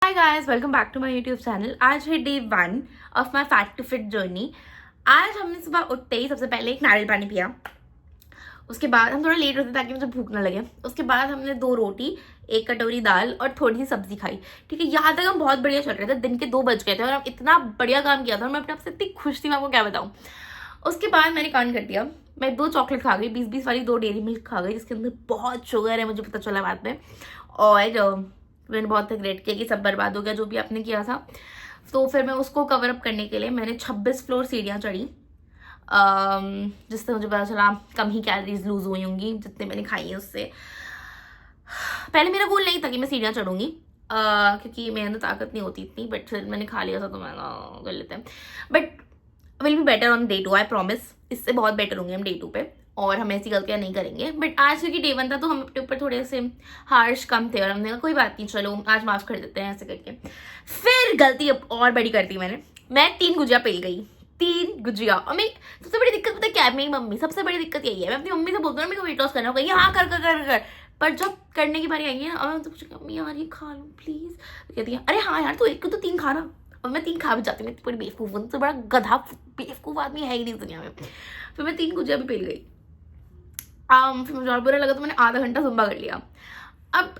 Hi guys, welcome back to my YouTube channel. आज है day 1 of my fat to fit journey. आज हमने सुबह उठते ही सबसे पहले एक नारियल पानी पिया। उसके बाद हम थोड़ा लेट होते ताकि मुझे भूख ना लगे। उसके बाद हमने 2 रोटी, 1 कटोरी दाल और थोड़ी सी सब्जी खाई। ठीक है, यहाँ तक हम बहुत बढ़िया चल रहे थे। दिन के 2 बज गए थे और हम इतना बढ़िया काम किया था और मैं अपने आप से इतनी खुश थी, मैं आपको क्या बताऊँ। उसके बाद मैंने कांड कर दिया, मैं 2 चॉकलेट खा गई, 20-20 वाली 2 डेयरी मिल्क खा गई जिसके अंदर बहुत शुगर है, मुझे पता चला बाद में। और मैंने बहुत रिग्रेट किया कि सब बर्बाद हो गया जो भी आपने किया था। तो फिर मैं उसको कवर अप करने के लिए मैंने 26 फ्लोर सीढ़ियाँ चढ़ी, जिससे मुझे पता चला कम ही कैलोरीज लूज हुई होंगी जितने मैंने खाई है उससे। पहले मेरा गोल नहीं था कि मैं सीढ़ियाँ चढ़ूंगी, क्योंकि मेरे अंदर ताकत नहीं होती इतनी, बट फिर मैंने खा लिया था तो मैं कर लेते हैं। But will be better on day 2, I promise. इससे बहुत बेटर होंगे हम डे 2 पे और हम ऐसी गलतियां नहीं करेंगे। बट आज क्योंकि डे 1 था तो हम अपने ऊपर थोड़े से हार्श कम थे और हमने कहा कोई बात नहीं, चलो आज माफ कर देते हैं ऐसे करके। फिर गलती और बड़ी कर दी मैं 3 गुजिया पेल गई, 3 गुजिया। और मैं सबसे बड़ी दिक्कत पता है क्या है, मेरी मम्मी सबसे बड़ी दिक्कत यही है। मैं अपनी मम्मी से बोलती हूँ मेरे को वेट लॉस करना होगा, हाँ कर। पर जब करने की बारी आई है और मैं तो पूछूंगी मम्मी यार ये खा लूँ प्लीज, तो कहती है अरे हाँ यार तू 1 को तो 3 खाना। और मैं 3 खा भी जाती हूँ, मैं पूरी बेवकूफ़, उनसे बड़ा गधा बेवकूफ़ आदमी है ही नहीं दुनिया में। फिर मैं 3 गुजिया भी पेल गई। फिर मुझे और बुरा लगा तो मैंने आधा घंटा जुम्बा कर लिया। अब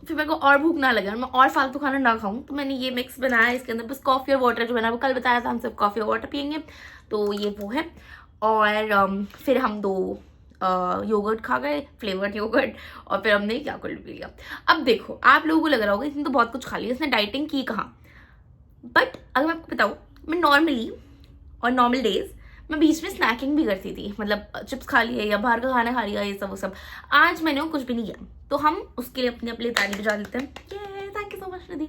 फिर मेरे को और भूख ना लगे और मैं और फालतू खाना ना खाऊं तो मैंने ये मिक्स बनाया। इसके अंदर बस कॉफ़ी और वाटर, जो मैंने आपको कल बताया था हम सिर्फ कॉफ़ी और वाटर पियेंगे, तो ये वो है। और फिर हम 2 योगर्ट खा गए, फ्लेवर्ड योगर्ट, और फिर हमने क्या कर पी लिया। अब देखो आप लोगों को लग रहा होगा इसने तो बहुत कुछ खा लिया, इसने डाइटिंग की कहाँ। बट अगर मैं आपको बताऊँ, मैं नॉर्मली और नॉर्मल डेज मैं बीच में स्नैकिंग भी करती थी, मतलब चिप्स खा लिए या बाहर का खाना खा लिया, ये सब वो सब। आज मैंने वो कुछ भी नहीं किया, तो हम उसके लिए अपने अपने ताली बजा देते हैं। थैंक यू सो मच निधि,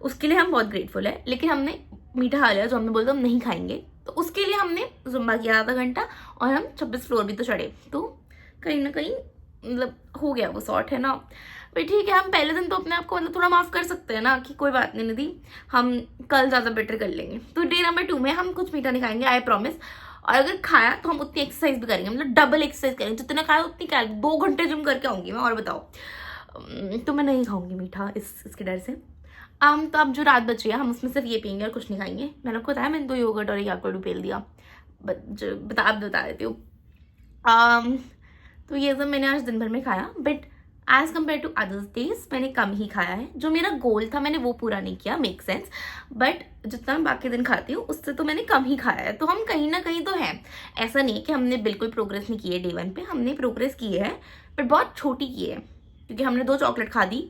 उसके लिए हम बहुत ग्रेटफुल है। लेकिन हमने मीठा खा लिया जो हमने बोला हम नहीं खाएंगे, तो उसके लिए हमने जुम्बा किया आधा घंटा और हम 26 फ्लोर भी तो चढ़े, तो कहीं ना कहीं मतलब हो गया वो सॉर्ट, है ना। भाई ठीक है, हम पहले दिन तो अपने आप को मतलब थोड़ा माफ कर सकते हैं ना कि कोई बात नहीं निधि, हम कल ज़्यादा बेटर कर लेंगे। तो डे नंबर 2 में हम कुछ मीठा नहीं खाएंगे, आई प्रॉमिस। और अगर खाया तो हम उतनी एक्सरसाइज भी करेंगे, मतलब डबल एक्सरसाइज करेंगे, जितना खाया उतनी क्या 2 घंटे जिम करके आऊंगी मैं। और बताओ, तो मैं नहीं खाऊंगी मीठा इसके डर से। तो अब जो रात बची है हम उसमें सिर्फ ये पियेंगे और कुछ नहीं खाएंगे। मैंने आपको बताया मैंने 2 योगर्ट और 1 याकुल्ट पेल दिया, बता देती हूँ। तो ये सब मैंने आज दिन भर में खाया, but as compared to others days मैंने कम ही खाया है। जो मेरा गोल था मैंने वो पूरा नहीं किया, मेक सेंस, बट जितना मैं बाकी दिन खाती हूँ उससे तो मैंने कम ही खाया है। तो हम कहीं ना कहीं तो हैं, ऐसा नहीं कि हमने बिल्कुल प्रोग्रेस नहीं की है। डे 1 पे हमने प्रोग्रेस की है, बट बहुत छोटी की है, क्योंकि हमने 2 चॉकलेट खा दी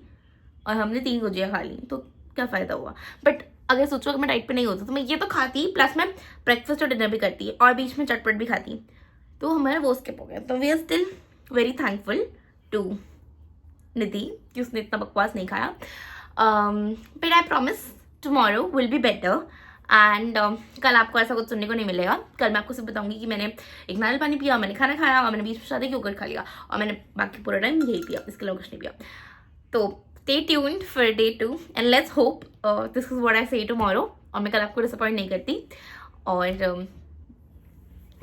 और हमने 3 गुजिया खा ली, तो क्या फ़ायदा हुआ। बट अगर सोचो कि मैं डाइट पे नहीं होती तो मैं ये तो खाती, प्लस मैं ब्रेकफास्ट और डिनर भी करती और बीच में चटपट भी खाती, तो हमारा वो स्किप हो गया। तो we are still very thankful to Nidhi कि उसने इतना बकवास नहीं खाया। But I promise tomorrow will be better. And कल आपको ऐसा कुछ सुनने को नहीं मिलेगा। कल मैं आपको सिर्फ बताऊंगी कि मैंने एक नारियल पानी पिया, मैंने खाना खाया और मैंने बीच में शादी योगर्ट खा लिया और मैंने बाकी पूरा टाइम यही पिया, इसके अलावा कुछ नहीं पिया। तो stay tuned for day 2 and let's hope this is what I say tomorrow। और मैं कल आपको डिसअपॉइंट नहीं करती। और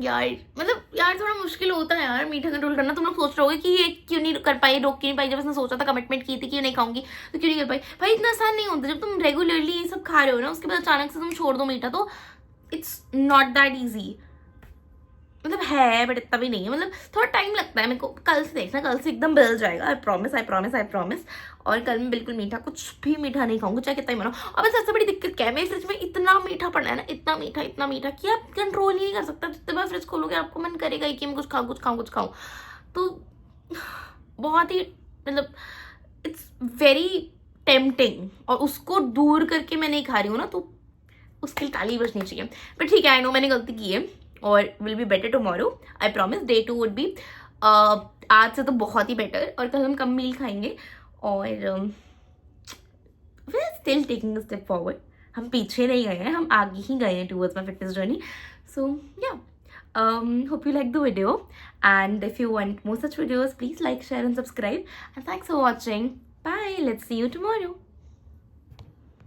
यार मतलब यार थोड़ा मुश्किल होता है यार मीठा कंट्रोल करना। तुम लोग सोच रहे होगे कि ये क्यों नहीं कर पाई, रोक क्यों नहीं पाई, जब इसने सोचा था, कमिटमेंट की थी कि नहीं खाऊंगी तो क्यों नहीं कर पाई। भाई इतना आसान नहीं होता, जब तुम रेगुलरली ये सब खा रहे हो ना उसके बाद अचानक से तुम छोड़ दो मीठा, तो इट्स नॉट दैट ईजी। मतलब है बट इतना भी नहीं है, मतलब थोड़ा टाइम लगता है। मेरे को कल से देखना, कल से एकदम बदल जाएगा, आई प्रॉमिस। और कल मैं बिल्कुल मीठा, कुछ भी मीठा नहीं खाऊंगी चाहे कितना ही बनाओ। और बस सबसे बड़ी दिक्कत क्या है, मेरे फ्रिज में इतना मीठा पड़ा है ना, इतना मीठा कि आप कंट्रोल ही नहीं कर सकता। जितने बार फ्रिज खोलोगे आपको मन करेगा कि मैं कुछ खाऊं। तो बहुत ही मतलब इट्स वेरी टेम्पटिंग, और उसको दूर करके मैं नहीं खा रही हूँ ना, तो उसकी ताली बजनी चाहिए। बट ठीक है, आई नो मैंने गलती की है और will be better tomorrow, I promise. Day 2 would be आज से तो बहुत ही बेटर, और कल हम कम मील खाएंगे और we are still taking a step forward. हम पीछे नहीं गए हैं, हम आगे ही गए हैं टूवर्ड्स माई फिटनेस जर्नी। सो या hope you liked the video, and if you want more such videos please like, share and subscribe, and thanks for watching. Bye, let's see you tomorrow.